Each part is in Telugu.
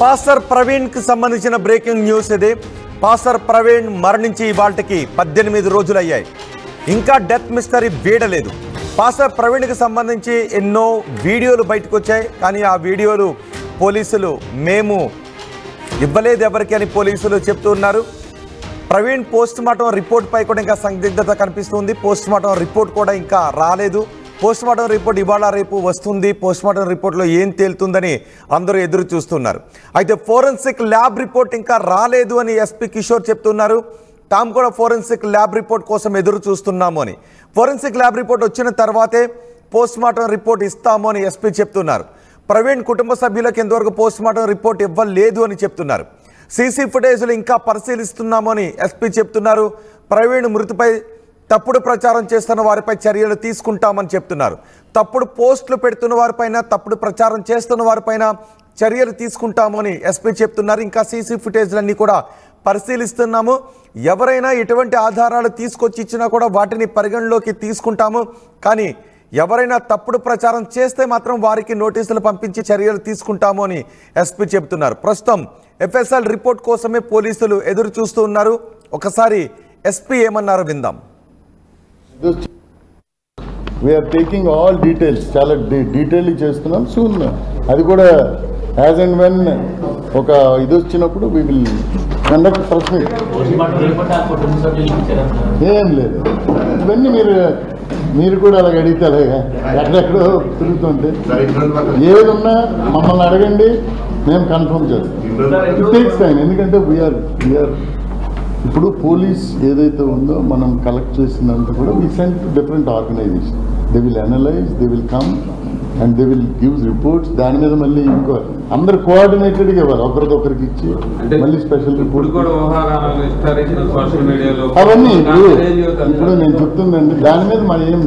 పాస్టర్ ప్రవీణ్ కి సంబంధించిన బ్రేకింగ్ న్యూస్ ఇది. పాస్టర్ ప్రవీణ్ మరణించి ఇవాల్టికి 18 రోజులు అయ్యాయి. ఇంకా డెత్ మిస్టరీ వీడలేదు. పాస్టర్ ప్రవీణ్ కి సంబంధించి ఎన్నో వీడియోలు బయటకు వచ్చాయి. కానీ ఆ వీడియోలు పోలీసులు మేము ఇవ్వలేదు ఎవరికి అని పోలీసులు చెప్తున్నారు. ప్రవీణ్ పోస్ట్ మార్టం రిపోర్ట్ పై కూడా ఇంకా సందిగ్ధత కనిపిస్తుంది. పోస్ట్ మార్టం రిపోర్ట్ కూడా ఇంకా రాలేదు. పోస్ట్ మార్టం రిపోర్ట్ ఇవాళ రేపు వస్తుంది. పోస్ట్ మార్టం రిపోర్ట్లో ఏం తేలుతుందని అందరూ ఎదురు చూస్తున్నారు. అయితే ఫోరెన్సిక్ ల్యాబ్ రిపోర్ట్ ఇంకా రాలేదు అని ఎస్పీ కిషోర్ చెప్తున్నారు. తాము కూడా ఫోరెన్సిక్ ల్యాబ్ రిపోర్ట్ కోసం ఎదురు చూస్తున్నాము అని. ఫోరెన్సిక్ ల్యాబ్ రిపోర్ట్ వచ్చిన తర్వాతే పోస్ట్ మార్టం రిపోర్ట్ ఇస్తాము అని ఎస్పీ చెప్తున్నారు. ప్రవీణ్ కుటుంబ సభ్యులకు ఇంతవరకు పోస్ట్ మార్టం రిపోర్ట్ ఇవ్వలేదు అని చెప్తున్నారు. సీసీ ఫుటేజ్లు ఇంకా పరిశీలిస్తున్నాము అని ఎస్పీ చెప్తున్నారు. ప్రవీణ్ మృతిపై తప్పుడు ప్రచారం చేస్తున్న వారిపై చర్యలు తీసుకుంటామని చెప్తున్నారు. తప్పుడు పోస్టులు పెడుతున్న వారిపైన, తప్పుడు ప్రచారం చేస్తున్న వారిపైన చర్యలు తీసుకుంటాము అని ఎస్పీ చెప్తున్నారు. ఇంకా సీసీ ఫుటేజ్లన్నీ కూడా పరిశీలిస్తున్నాము. ఎవరైనా ఎటువంటి ఆధారాలు తీసుకొచ్చి ఇచ్చినా కూడా వాటిని పరిగణలోకి తీసుకుంటాము. కానీ ఎవరైనా తప్పుడు ప్రచారం చేస్తే మాత్రం వారికి నోటీసులు పంపించి చర్యలు తీసుకుంటాము అని ఎస్పీ చెబుతున్నారు. ప్రస్తుతం ఎఫ్ఎస్ఎల్ రిపోర్ట్ కోసమే పోలీసులు ఎదురు చూస్తూ ఉన్నారు. ఒకసారి ఎస్పీ ఏమన్నారో విందాం. We are taking all details, చాలా డీటెయిల్ చేస్తున్నాం. సూన్ అది కూడా యాజ్ అండ్ వెన్ ఒక ఇది వచ్చినప్పుడు we will conduct press meet. ఏం లేదు, ఇవన్నీ మీరు కూడా అలాగ అడిగితే అలాగా ఎక్కడెక్కడో తిరుగుతుంటే ఏదున్నా మమ్మల్ని అడగండి, మేము కన్ఫర్మ్ చేస్తాం. It takes time. ఎందుకంటే వీఆర్ ఇప్పుడు పోలీస్ ఏదైతే ఉందో మనం కలెక్ట్ చేసినంత కూడా we send to different organization. They will analyse, they will come and they will give reports. దాని మీద మళ్ళీ ఇంకో అందరు కోఆర్డినేటెడ్గా ఇవ్వాలి, ఒకరికి ఇచ్చి మళ్ళీ స్పెషల్ రిపోర్ట్ అవన్నీ. ఇప్పుడు నేను చెప్తుందండి, దాని మీద మన ఏం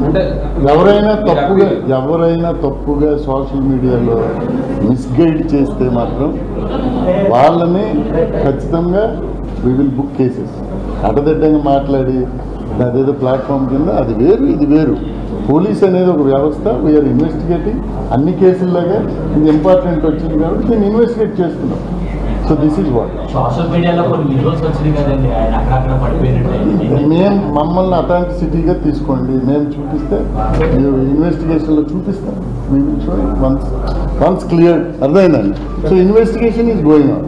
ఎవరైనా తప్పుగా సోషల్ మీడియాలో మిస్గైడ్ చేస్తే మాత్రం వాళ్ళని ఖచ్చితంగా we will book cases. అడ్డదిడ్డంగా మాట్లాడి అదేదో ప్లాట్ఫామ్ కింద అది వేరు, ఇది వేరు. పోలీస్ అనేది ఒక వ్యవస్థ. We're investigating. అన్ని కేసుల్లాగా ఇది ఇంపార్టెంట్ వచ్చింది కాబట్టి నేను ఇన్వెస్టిగేట్ చేస్తున్నాం. So this is what. మేము మమ్మల్ని అథెంటిసిటీగా తీసుకోండి, మేము చూపిస్తే ఇన్వెస్టిగేషన్లో చూపిస్తాం. We will show once clear. అర్థమైందండి. So investigation is going on.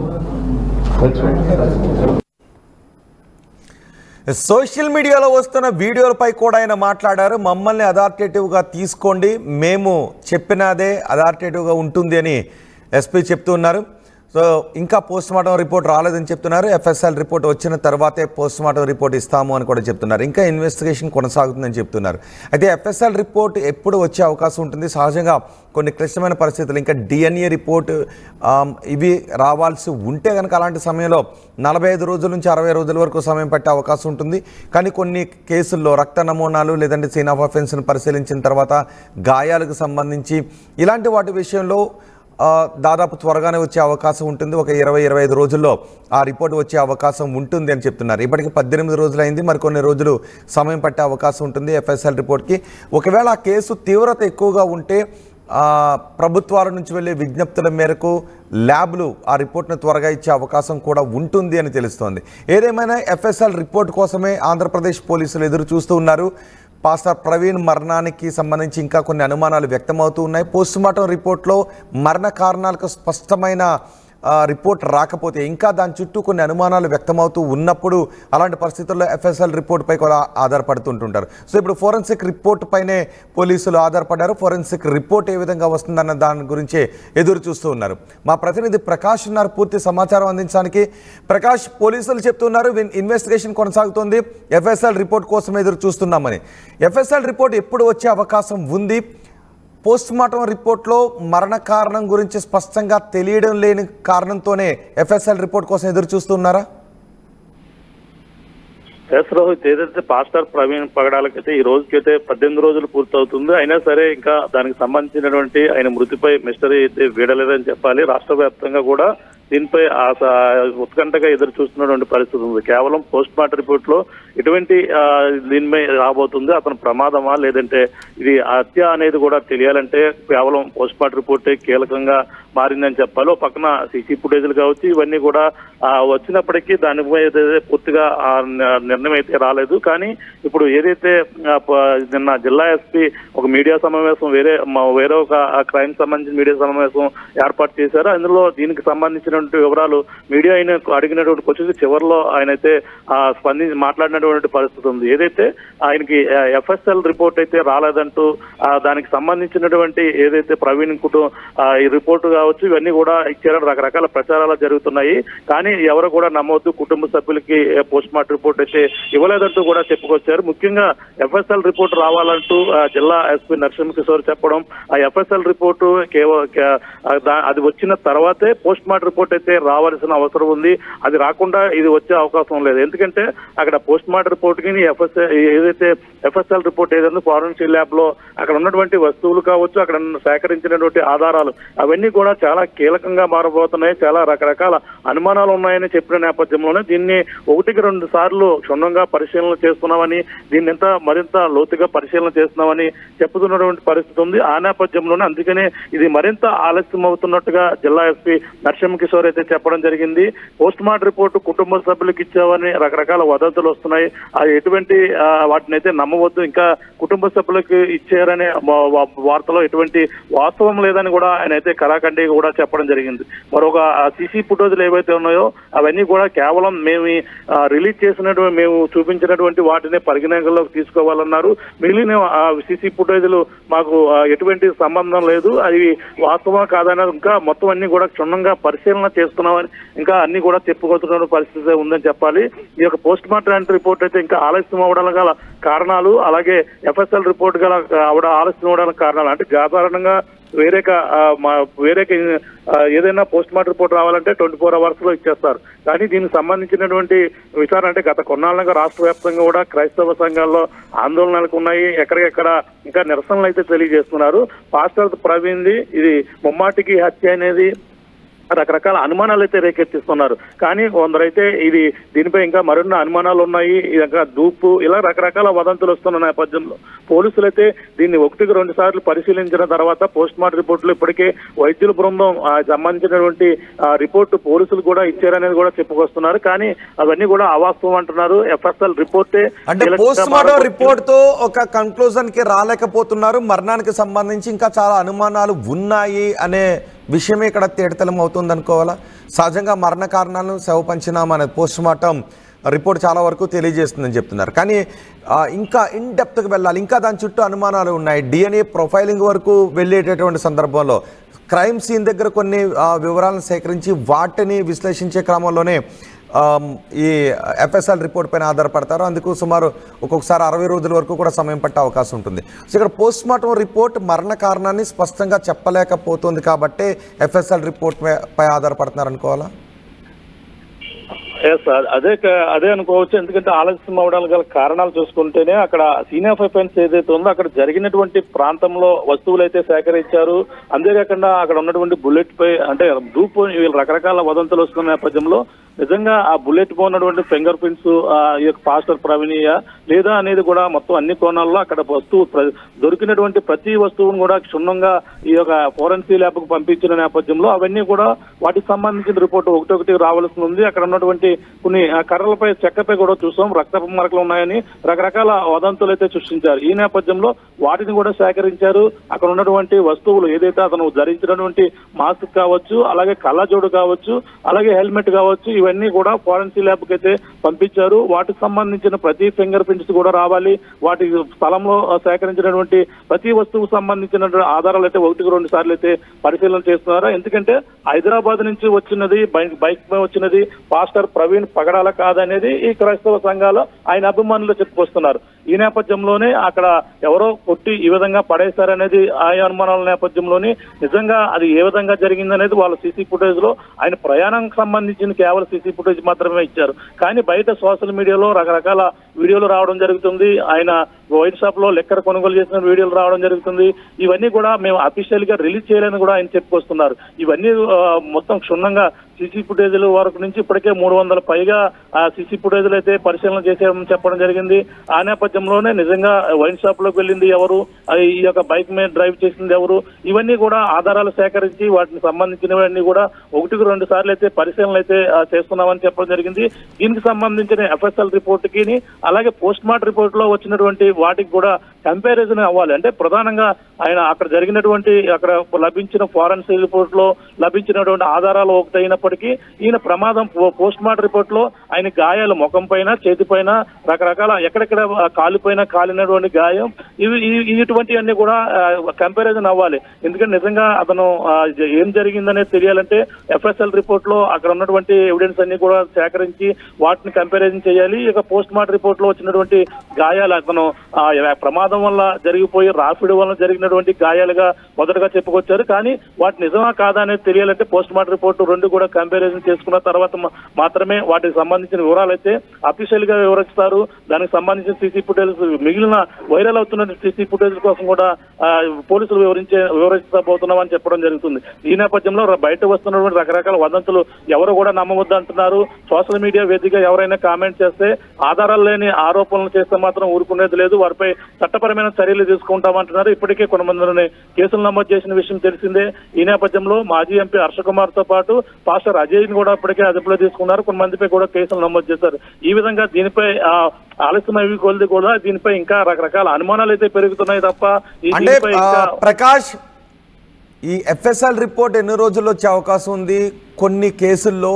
Social మీడియాలో వస్తున్న వీడియోలపై కూడా ఆయన మాట్లాడారు. మమ్మల్ని అథారిటేటివ్గా తీసుకోండి, మేము చెప్పినదే అథారిటేటివ్గా ఉంటుంది అని ఎస్పీ చెప్తున్నారు. సో ఇంకా పోస్ట్ మార్టం రిపోర్ట్ రాలేదని చెప్తున్నారు. ఎఫ్ఎస్ఎల్ రిపోర్ట్ వచ్చిన తర్వాతే పోస్ట్ మార్టం రిపోర్ట్ ఇస్తాము అని కూడా చెప్తున్నారు. ఇంకా ఇన్వెస్టిగేషన్ కొనసాగుతుందని చెప్తున్నారు. అయితే ఎఫ్ఎస్ఎల్ రిపోర్ట్ ఎప్పుడు వచ్చే అవకాశం ఉంటుంది? సహజంగా కొన్ని క్లిష్టమైన పరిస్థితులు, ఇంకా డిఎన్ఏ రిపోర్ట్ ఇవి రావాల్సి ఉంటే కనుక అలాంటి సమయంలో 45 రోజుల నుంచి 60 రోజుల వరకు సమయం పట్టే అవకాశం ఉంటుంది. కానీ కొన్ని కేసుల్లో రక్త నమూనాలు లేదంటే సీన్ ఆఫ్ అఫెన్స్ను పరిశీలించిన తర్వాత గాయాలకు సంబంధించి ఇలాంటి వాటి విషయంలో దాదాపు త్వరగానే వచ్చే అవకాశం ఉంటుంది. ఒక 20-25 రోజుల్లో ఆ రిపోర్ట్ వచ్చే అవకాశం ఉంటుంది అని చెప్తున్నారు. ఇప్పటికి 18 రోజులు అయింది, మరికొన్ని రోజులు సమయం పట్టే అవకాశం ఉంటుంది ఎఫ్ఎస్ఎల్ రిపోర్ట్కి. ఒకవేళ ఆ కేసు తీవ్రత ఎక్కువగా ఉంటే ప్రభుత్వాల నుంచి వెళ్ళే విజ్ఞప్తుల మేరకు ల్యాబ్లు ఆ రిపోర్ట్ను త్వరగా ఇచ్చే అవకాశం కూడా ఉంటుంది అని తెలుస్తోంది. ఏదేమైనా ఎఫ్ఎస్ఎల్ రిపోర్ట్ కోసమే ఆంధ్రప్రదేశ్ పోలీసులు ఎదురు చూస్తూ ఉన్నారు. పాస్టర్ ప్రవీణ్ మరణానికి సంబంధించి ఇంకా కొన్ని అనుమానాలు వ్యక్తమవుతూ ఉన్నాయి. పోస్టుమార్టం రిపోర్ట్లో మరణ కారణాలకు స్పష్టమైన రిపోర్ట్ రాకపోతే ఇంకా దాని చుట్టూ కొన్ని అనుమానాలు వ్యక్తమవుతూ ఉన్నప్పుడు అలాంటి పరిస్థితుల్లో ఎఫ్ఎస్ఎల్ రిపోర్ట్పై కూడా ఆధారపడుతుంటుంటారు. సో ఇప్పుడు ఫోరెన్సిక్ రిపోర్ట్ పైనే పోలీసులు ఆధారపడ్డారు. ఫోరెన్సిక్ రిపోర్ట్ ఏ విధంగా వస్తుందన్న దాని గురించే ఎదురు చూస్తూ ఉన్నారు. మా ప్రతినిధి ప్రకాష్ ఉన్నారు పూర్తి సమాచారం అందించడానికి. ప్రకాష్, పోలీసులు చెప్తున్నారు ఇన్వెస్టిగేషన్ కొనసాగుతోంది, ఎఫ్ఎస్ఎల్ రిపోర్ట్ కోసం ఎదురు చూస్తున్నామని. ఎఫ్ఎస్ఎల్ రిపోర్ట్ ఎప్పుడు వచ్చే అవకాశం ఉంది? పోస్ట్ మార్టం రిపోర్ట్లో మరణ కారణం గురించి స్పష్టంగా తెలియడం లేని కారణంతోనే ఎఫ్ఎస్ఎల్ రిపోర్ట్ కోసం ఎదురు చూస్తున్నారా? రోహిత్, ఏదైతే పాస్టర్ ప్రవీణ్ పగడాలకైతే ఈ రోజుకైతే 18 రోజులు పూర్తవుతుంది. అయినా సరే ఇంకా దానికి సంబంధించినటువంటి ఆయన మృతిపై మిస్టరీ అయితే వీడలేదని చెప్పాలి. రాష్ట్ర వ్యాప్తంగా కూడా దీనిపై ఉత్కంఠగా ఎదురు చూస్తున్నటువంటి పరిస్థితి ఉంది. కేవలం పోస్ట్ మార్టం రిపోర్ట్ లో ఎటువంటి దీనిపై రాబోతుంది, అతను ప్రమాదమా లేదంటే ఇది హత్య అనేది కూడా తెలియాలంటే కేవలం పోస్ట్ మార్టం రిపోర్టే కీలకంగా మారిందని చెప్పాలి. ఒక పక్కన సీసీ ఫుటేజ్లు కావచ్చు, ఇవన్నీ కూడా వచ్చినప్పటికీ దానిపై పూర్తిగా నిర్ణయం అయితే రాలేదు. కానీ ఇప్పుడు ఏదైతే నిన్న జిల్లా ఎస్పీ ఒక మీడియా సమావేశం వేరే ఒక క్రైమ్ సంబంధించిన మీడియా సమావేశం ఏర్పాటు చేశారు. అందులో దీనికి సంబంధించినటువంటి వివరాలు మీడియా ఆయన అడిగినటువంటి క్వశ్చన్ చివరిలో ఆయన అయితే స్పందించి మాట్లాడినటువంటి పరిస్థితి ఉంది. ఏదైతే ఆయనకి ఎఫ్ఎస్ఎల్ రిపోర్ట్ అయితే రాలేదంటూ దానికి సంబంధించినటువంటి ఏదైతే ప్రవీణ్ ఈ రిపోర్టు కావచ్చు ఇవన్నీ కూడా ఇచ్చారని రకరకాల ప్రచారాలు జరుగుతున్నాయి. కానీ ఎవరు కూడా నమ్మవద్దు, కుటుంబ సభ్యులకి పోస్ట్ మార్టం రిపోర్ట్ అయితే ఇవ్వలేదంటూ కూడా చెప్పుకొచ్చారు. ముఖ్యంగా ఎఫ్ఎస్ఎల్ రిపోర్ట్ రావాలంటూ జిల్లా ఎస్పీ నరసింహ కిషోర్ చెప్పడం, ఆ ఎఫ్ఎస్ఎల్ రిపోర్టు అది వచ్చిన తర్వాతే పోస్ట్ మార్టం రిపోర్ట్ అయితే రావాల్సిన అవసరం ఉంది. అది రాకుండా ఇది వచ్చే అవకాశం లేదు. ఎందుకంటే అక్కడ పోస్ట్ మార్టం రిపోర్ట్ కి ఏదైతే ఎఫ్ఎస్ఎల్ రిపోర్ట్ ఏదైతే ఫారెన్సిక్ ల్యాబ్ లో అక్కడ ఉన్నటువంటి వస్తువులు కావచ్చు, అక్కడ సేకరించినటువంటి ఆధారాలు అవన్నీ కూడా చాలా కీలకంగా మారబోతున్నాయి. చాలా రకరకాల అనుమానాలు ఉన్నాయని చెప్పిన నేపథ్యంలోనే దీన్ని 1-2 సార్లు క్షుణ్ణంగా పరిశీలన చేస్తున్నామని, దీన్ని మరింత లోతుగా పరిశీలన చేస్తున్నామని చెప్పుతున్నటువంటి పరిస్థితి ఉంది. ఆ నేపథ్యంలోనే అందుకనే ఇది మరింత ఆలస్యం అవుతున్నట్టుగా జిల్లా ఎస్పీ నరసింహ కిషోర్ అయితే చెప్పడం జరిగింది. పోస్ట్ మార్టం రిపోర్టు కుటుంబ సభ్యులకు ఇచ్చామని రకరకాల వదంతులు వస్తున్నాయి. అది ఎటువంటి వాటిని అయితే నమ్మవద్దు, ఇంకా కుటుంబ సభ్యులకు ఇచ్చారనే వార్తలో ఎటువంటి వాస్తవం లేదని కూడా ఆయన అయితే కరాఖండి కూడా చెప్పడం జరిగింది. మరొక సీసీ ఫుటేజ్లు ఏవైతే ఉన్నాయో అవన్నీ కూడా కేవలం మేము రిలీజ్ చేసినటువంటి మేము చూపించినటువంటి వాటిని పరిగణనలోకి తీసుకోవాలన్నారు. మిగిలిన సీసీ ఫుటేజ్లు మాకు ఎటువంటి సంబంధం లేదు, అది వాస్తవం కాదన్నారు. ఇంకా మొత్తం అన్ని కూడా క్షుణ్ణంగా పరిశీలన చేస్తున్నామని ఇంకా అన్ని కూడా చెప్పుకొస్తున్న పరిస్థితి ఉందని చెప్పాలి. ఈ యొక్క పోస్ట్ మార్టం రిపోర్ట్ అయితే ఇంకా ఆలస్యం అవడం గల కారణాలు, అలాగే ఎఫ్ఎస్ఎల్ రిపోర్ట్ గల ఆలస్యం అవడానికి కారణాలు అంటే సాధారణంగా వేరే ఏదైనా పోస్ట్ మార్టం రిపోర్ట్ రావాలంటే 24 hours లో ఇచ్చేస్తారు. కానీ దీనికి సంబంధించినటువంటి విచారణ అంటే గత కొన్నాళ్ళుగా రాష్ట్ర వ్యాప్తంగా కూడా క్రైస్తవ సంఘాల్లో ఆందోళనలకు ఉన్నాయి. ఎక్కడికెక్కడ ఇంకా నిరసనలు అయితే తెలియజేస్తున్నారు. పాస్టర్ ప్రవీణ్ది ఇది ముమ్మాటికి హత్య అనేది రకరకాల అనుమానాలు అయితే రేకెత్తిస్తున్నారు. కానీ కొందరైతే దీనిపై ఇంకా మరిన్ని అనుమానాలు ఉన్నాయి, ఇంకా దూపు ఇలా రకరకాల వదంతులు వస్తున్న నేపథ్యంలో పోలీసులు అయితే దీన్ని 1-2 సార్లు పరిశీలించిన తర్వాత పోస్ట్ మార్టం రిపోర్టులు ఇప్పటికే వైద్యుల బృందం సంబంధించినటువంటి రిపోర్టు పోలీసులు కూడా ఇచ్చారనేది కూడా చెప్పుకొస్తున్నారు. కానీ అవన్నీ కూడా అవాస్తవం అంటున్నారు. ఎఫ్ఎస్ఎల్ రిపోర్టే అంటే పోస్ట్ మార్టం రిపోర్ట్ తో ఒక కన్క్లూజన్ కి రాలేకపోతున్నారు. మరణానికి సంబంధించి ఇంకా చాలా అనుమానాలు ఉన్నాయి అనే విషయమే ఇక్కడ తేటతెల్లం అవుతుంది అనుకోవాలా. సహజంగా మరణ కారణాలను శవ పంచనామా అనే పోస్ట్ మార్టం రిపోర్ట్ చాలా వరకు తెలియజేస్తుందని చెప్తున్నారు. కానీ ఇంకా ఇన్ డెప్త్కి వెళ్ళాలి, ఇంకా దాని చుట్టూ అనుమానాలు ఉన్నాయి. డిఎన్ఏ ప్రొఫైలింగ్ వరకు వెళ్ళేటటువంటి సందర్భంలో క్రైమ్ సీన్ దగ్గర కొన్ని వివరాలను సేకరించి వాటిని విశ్లేషించే క్రమంలోనే ఈ ఎఫ్ఎస్ఎల్ రిపోర్ట్ పైన ఆధారపడతారు. అందుకు సుమారు ఒక్కొక్కసారి 60 రోజుల వరకు కూడా సమయం పట్టే అవకాశం ఉంటుంది. సో ఇక్కడ పోస్ట్ మార్టం రిపోర్ట్ మరణ కారణాన్ని స్పష్టంగా చెప్పలేకపోతుంది కాబట్టి ఎఫ్ఎస్ఎల్ రిపోర్ట్ పై ఆధారపడుతున్నారు అనుకోవాలా? అదే అనుకోవచ్చు. ఎందుకంటే ఆలస్యం అవడానికి గల కారణాలు చూసుకుంటేనే అక్కడ సీన్ ఆఫ్ అఫెన్స్ ఏదైతే ఉందో అక్కడ జరిగినటువంటి ప్రాంతంలో వస్తువులు అయితే సేకరించారు. అంతేకాకుండా అక్కడ ఉన్నటువంటి బుల్లెట్ పై అంటే డూప్ వీళ్ళు రకరకాల వదంతులు వస్తున్న నేపథ్యంలో నిజంగా ఆ బుల్లెట్ పై ఉన్నటువంటి ఫింగర్ ప్రింట్స్ ఈ యొక్క పాస్టర్ ప్రవీణీయ లేదా అనేది కూడా మొత్తం అన్ని కోణాల్లో అక్కడ వస్తువు దొరికినటువంటి ప్రతి వస్తువును కూడా క్షుణ్ణంగా ఈ యొక్క ఫోరెన్సిక్ ల్యాబ్ కు పంపించిన నేపథ్యంలో అవన్నీ కూడా వాటికి సంబంధించిన రిపోర్ట్ ఒకటి రావాల్సి ఉంది. అక్కడ ఉన్నటువంటి కొన్ని కర్రలపై చెక్కపై కూడా చూసాం రక్తపు మరకలు ఉన్నాయని రకరకాల వదంతులు అయితే సృష్టించారు. ఈ నేపథ్యంలో వాటిని కూడా సేకరించారు. అక్కడ ఉన్నటువంటి వస్తువులు ఏదైతే అతను ధరించినటువంటి మాస్క్ కావచ్చు, అలాగే కళ్ళజోడు కావచ్చు, అలాగే హెల్మెట్ కావచ్చు, ఇవన్నీ కూడా ఫోరెన్సిక్ ల్యాబ్ కి అయితే పంపించారు. వాటికి సంబంధించిన ప్రతి ఫింగర్ ప్రింట్స్ కూడా రావాలి. వాటి స్థలంలో సేకరించినటువంటి ప్రతి వస్తువుకు సంబంధించిన ఆధారాలు అయితే 1-2 సార్లు అయితే పరిశీలన చేస్తున్నారు. ఎందుకంటే హైదరాబాద్ నుంచి వచ్చినది బైక్ పై వచ్చినది పాస్టర్ ప్రవీణ్ పగడాల కాదనేది ఈ క్రైస్తవ సంఘాలు ఆయన అభిమానులు చెప్పుకొస్తున్నారు. ఈ నేపథ్యంలోనే అక్కడ ఎవరో కొట్టి ఈ విధంగా పడేశారనేది ఆ అనుమానాల నేపథ్యంలోనే నిజంగా అది ఏ విధంగా జరిగిందనేది వాళ్ళ సీసీ ఫుటేజ్ లో ఆయన ప్రయాణానికి సంబంధించిన కేవలం సీసీ ఫుటేజ్ మాత్రమే ఇచ్చారు. కానీ బయట సోషల్ మీడియాలో రకరకాల వీడియోలు రావడం జరుగుతుంది. ఆయన వైన్ షాప్ లో లెక్కర్ కొనుగోలు చేసిన వీడియోలు రావడం జరుగుతుంది. ఇవన్నీ కూడా మేము అఫీషియల్ గా రిలీజ్ చేయాలని కూడా ఆయన చెప్పుకొస్తున్నారు. ఇవన్నీ మొత్తం క్షుణ్ణంగా సీసీ ఫుటేజ్ల వరకు నుంచి ఇప్పటికే 300 పైగా సీసీ ఫుటేజ్లు అయితే పరిశీలన చేసామని చెప్పడం జరిగింది. ఆ నేపథ్యంలోనే నిజంగా వైన్ షాప్ లోకి వెళ్ళింది ఎవరు, ఈ యొక్క బైక్ మీద డ్రైవ్ చేసింది ఎవరు, ఇవన్నీ కూడా ఆధారాలు సేకరించి వాటికి సంబంధించినవన్నీ కూడా 1-2 సార్లు అయితే పరిశీలన అయితే చేస్తున్నామని చెప్పడం జరిగింది. దీనికి సంబంధించిన ఎఫ్ఎస్ఎల్ రిపోర్ట్ కి అలాగే పోస్ట్ మార్టం రిపోర్ట్ లో వచ్చినటువంటి వాటికి కూడా కంపారిజన్ అవ్వాలి. అంటే ప్రధానంగా ఆయన అక్కడ జరిగినటువంటి అక్కడ లభించిన ఫారెన్సిక్ రిపోర్ట్ లో లభించినటువంటి ఆధారాలు ఒకటైనప్పటికీ ఈయన ప్రమాదం పోస్ట్ మార్టం రిపోర్ట్ లో ఆయన గాయాలు ముఖం పైన, చేతి పైన, రకరకాల ఎక్కడెక్కడ కాలిపైన కాలినటువంటి గాయం, ఇటువంటివన్నీ కూడా కంపారిజన్ అవ్వాలి. ఎందుకంటే నిజంగా అతను ఏం జరిగిందనేది తెలియాలంటే ఎఫ్ఎస్ఎల్ రిపోర్ట్ లో అక్కడ ఉన్నటువంటి ఎవిడెన్స్ అన్ని కూడా సేకరించి వాటిని కంపారిజన్ చేయాలి. ఇక పోస్ట్ మార్టం రిపోర్ట్ లో వచ్చినటువంటి గాయాలు అతను ప్రమాదం వల్ల జరిగిపోయి రాపిడి వల్ల జరిగినటువంటి గాయాలుగా మొదటగా చెప్పుకొచ్చారు. కానీ వాటి నిజమా కాదా అనేది తెలియాలంటే పోస్ట్ మార్టం రిపోర్టు 2 కూడా కంపారిజన్ చేసుకున్న తర్వాత మాత్రమే వాటికి సంబంధించిన వివరాలు అయితే అఫీషియల్ గా వివరిస్తారు. దానికి సంబంధించిన సీసీ ఫుటేజ్, మిగిలిన వైరల్ అవుతున్న సీసీ ఫుటేజ్ కోసం కూడా పోలీసులు వివరించబోతున్నామని చెప్పడం జరుగుతుంది. ఈ నేపథ్యంలో బయట వస్తున్నటువంటి రకరకాల వదంతులు ఎవరు కూడా నమ్మవద్దు అంటున్నారు. సోషల్ మీడియా వేదికగా ఎవరైనా కామెంట్ చేస్తే ఆధారాలు లేని ఆరోపణలు చేస్తే మాత్రం ఊరుకునేది లేదు, వారిపై చట్టపరమైన చర్యలు తీసుకుంటామంటున్నారు. ఇప్పటికే కొంతమందిని కేసులు నమోదు చేసిన విషయం తెలిసిందే. ఈ నేపథ్యంలో మాజీ ఎంపీ హర్ష కుమార్ తో పాటు పాస్టర్ అజయ్ ని కూడా ఇప్పటికే అదుపులో తీసుకున్నారు. కొంతమందిపై కూడా కేసులు నమోదు చేశారు. ఈ విధంగా దీనిపై ఆలస్యమై కొలిది కూడా దీనిపై ఇంకా రకరకాల అనుమానాలు అయితే పెరుగుతున్నాయి తప్ప ప్రకాష్, ఈ ఎఫ్ఎస్ఎల్ రిపోర్ట్ ఎన్ని రోజుల్లో వచ్చే అవకాశం ఉంది? కొన్ని కేసుల్లో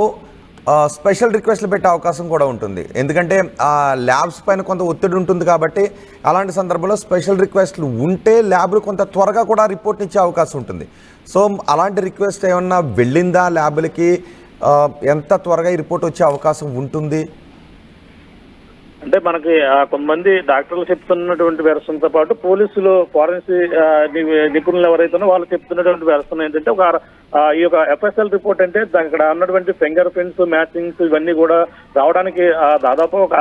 స్పెషల్ రిక్వెస్ట్లు పెట్టే అవకాశం కూడా ఉంటుంది. ఎందుకంటే ఆ ల్యాబ్స్ పైన కొంత ఒత్తిడి ఉంటుంది కాబట్టి అలాంటి సందర్భంలో స్పెషల్ రిక్వెస్ట్లు ఉంటే ల్యాబ్లు కొంత త్వరగా కూడా రిపోర్ట్ ఇచ్చే అవకాశం ఉంటుంది. సో అలాంటి రిక్వెస్ట్ ఏమన్నా వెళ్ళిందా ల్యాబ్లకి? ఎంత త్వరగా ఈ రిపోర్ట్ వచ్చే అవకాశం ఉంటుంది? అంటే మనకి కొంతమంది డాక్టర్లు చెప్తున్నటువంటి వెర్షన్తో పాటు పోలీసులు ఫారెన్సిక్ నిపుణులు ఎవరైతే వాళ్ళు చెప్తున్నటువంటి వెర్షన్ ఏంటంటే ఈ యొక్క ఎఫ్ఎస్ఎల్ రిపోర్ట్ అంటే అక్కడ ఉన్నటువంటి ఫింగర్ ప్రింట్స్, మ్యాచింగ్స్ ఇవన్నీ కూడా రావడానికి దాదాపు ఒక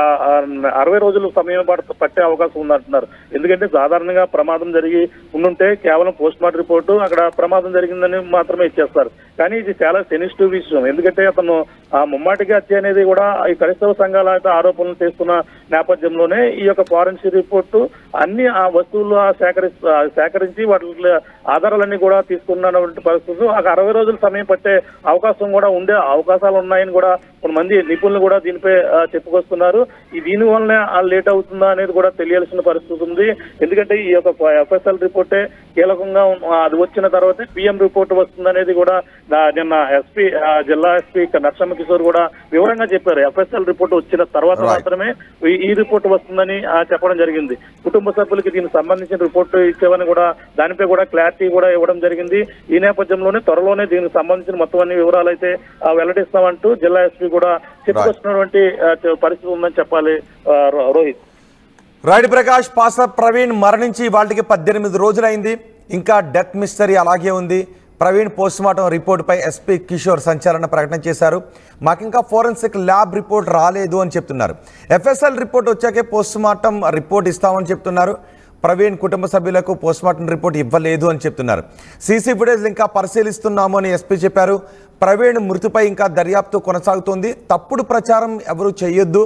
60 రోజులు సమయం పట్టే అవకాశం ఉందంటున్నారు. ఎందుకంటే సాధారణంగా ప్రమాదం జరిగి ఉండుంటే కేవలం పోస్ట్ మార్టం రిపోర్టు అక్కడ ప్రమాదం జరిగిందని మాత్రమే ఇచ్చేస్తారు. కానీ ఇది చాలా సెన్సిటివ్ విషయం. ఎందుకంటే అతను ముమ్మాటికి హత్య అనేది కూడా ఈ క్రైస్తవ సంఘాల ఆరోపణలు చేస్తున్న నేపథ్యంలోనే ఈ యొక్క ఫారెన్సిక్ రిపోర్టు అన్ని ఆ వస్తువులు సేకరించి వాటి ఆధారాలన్నీ కూడా తీసుకున్నటువంటి పరిస్థితులు 60 రోజుల సమయం పట్టే అవకాశం కూడా ఉండే అవకాశాలు ఉన్నాయని కూడా కొంతమంది నిపుణులు కూడా దీనిపై చెప్పుకొస్తున్నారు. దీని వల్లనే లేట్ అవుతుందా అనేది కూడా తెలియాల్సిన పరిస్థితి ఉంది. ఎందుకంటే ఈ యొక్క ఎఫ్ఎస్ఎల్ రిపోర్టే కీలకంగా అది వచ్చిన తర్వాతే పిఎం రిపోర్ట్ వస్తుందనేది కూడా నిన్న జిల్లా ఎస్పీ నరసింహ కిషోర్ కూడా వివరంగా చెప్పారు. ఎఫ్ఎస్ఎల్ రిపోర్ట్ వచ్చిన తర్వాత మాత్రమే ఈ రిపోర్ట్ వస్తుందని చెప్పడం జరిగింది. కుటుంబ సభ్యులకి దీనికి సంబంధించిన రిపోర్ట్ ఇచ్చేవని కూడా దానిపై కూడా క్లారిటీ కూడా ఇవ్వడం జరిగింది. ఈ నేపథ్యంలోనే త్వరలోనే దీనికి సంబంధించిన మొత్తం అన్ని వివరాలు అయితే వెల్లడిస్తామంటూ జిల్లా ఎస్పీ కూడా చెప్పుకొస్తున్నటువంటి పరిస్థితి ఉందని చెప్పాలి. రోహిత్. రైట్ ప్రకాష్, పాస్టర్ ప్రవీణ్ మరణించి వాళ్ళకి 18 రోజులైంది. ఇంకా డెత్ మిస్టరీ అలాగే ఉంది. ప్రవీణ్ పోస్ట్ మార్టం రిపోర్టుపై ఎస్పీ కిషోర్ సంచలన ప్రకటన చేశారు. మాకింకా ఫోరెన్సిక్ ల్యాబ్ రిపోర్ట్ రాలేదు అని చెప్తున్నారు. ఎఫ్ఎస్ఎల్ రిపోర్ట్ వచ్చాకే పోస్ట్ మార్టం రిపోర్ట్ ఇస్తామని చెప్తున్నారు. ప్రవీణ్ కుటుంబ సభ్యులకు పోస్ట్ మార్టం రిపోర్ట్ ఇవ్వలేదు అని చెప్తున్నారు. సీసీ ఫుటేజ్ ఇంకా పరిశీలిస్తున్నాము అని ఎస్పీ చెప్పారు. ప్రవీణ్ మృతిపై ఇంకా దర్యాప్తు కొనసాగుతోంది. తప్పుడు ప్రచారం ఎవరు చేయొద్దు,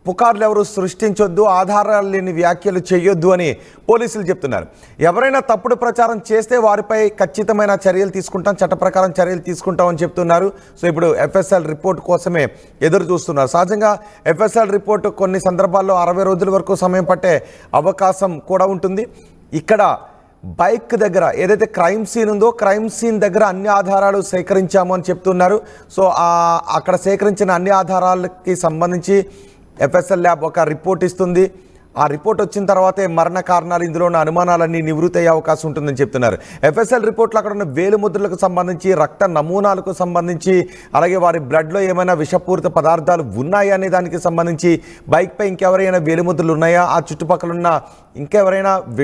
పుకార్లు ఎవరు సృష్టించొద్దు, ఆధారాలు లేని వ్యాఖ్యలు చేయొద్దు అని పోలీసులు చెప్తున్నారు. ఎవరైనా తప్పుడు ప్రచారం చేస్తే వారిపై ఖచ్చితమైన చర్యలు తీసుకుంటాం, చట్ట ప్రకారం చర్యలు తీసుకుంటామని చెప్తున్నారు. సో ఇప్పుడు ఎఫ్ఎస్ఎల్ రిపోర్ట్ కోసమే ఎదురు చూస్తున్నారు. సహజంగా ఎఫ్ఎస్ఎల్ రిపోర్టు కొన్ని సందర్భాల్లో 60 రోజుల వరకు సమయం పట్టే అవకాశం కూడా ఉంటుంది. ఇక్కడ బైక్ దగ్గర ఏదైతే క్రైమ్ సీన్ ఉందో క్రైమ్ సీన్ దగ్గర అన్ని ఆధారాలు సేకరించాము అని చెప్తున్నారు. సో అక్కడ సేకరించిన అన్ని ఆధారాలకి సంబంధించి ఎఫ్ఎస్ఎల్ ల్యాబ్ ఒక రిపోర్ట్ ఇస్తుంది. ఆ రిపోర్ట్ వచ్చిన తర్వాతే మరణ కారణాలు, ఇందులో ఉన్న అనుమానాలన్నీ నివృత్తి అయ్యే అవకాశం ఉంటుందని చెప్తున్నారు. ఎఫ్ఎస్ఎల్ రిపోర్ట్లో అక్కడ ఉన్న వేలు ముద్రలకు సంబంధించి, రక్త నమూనాలకు సంబంధించి, అలాగే వారి బ్లడ్లో ఏమైనా విషపూరిత పదార్థాలు ఉన్నాయా అనే దానికి సంబంధించి, బైక్పై ఇంకెవరైనా వేలు ముద్రలు ఉన్నాయా, ఆ చుట్టుపక్కల ఉన్న ఇంకెవరైనా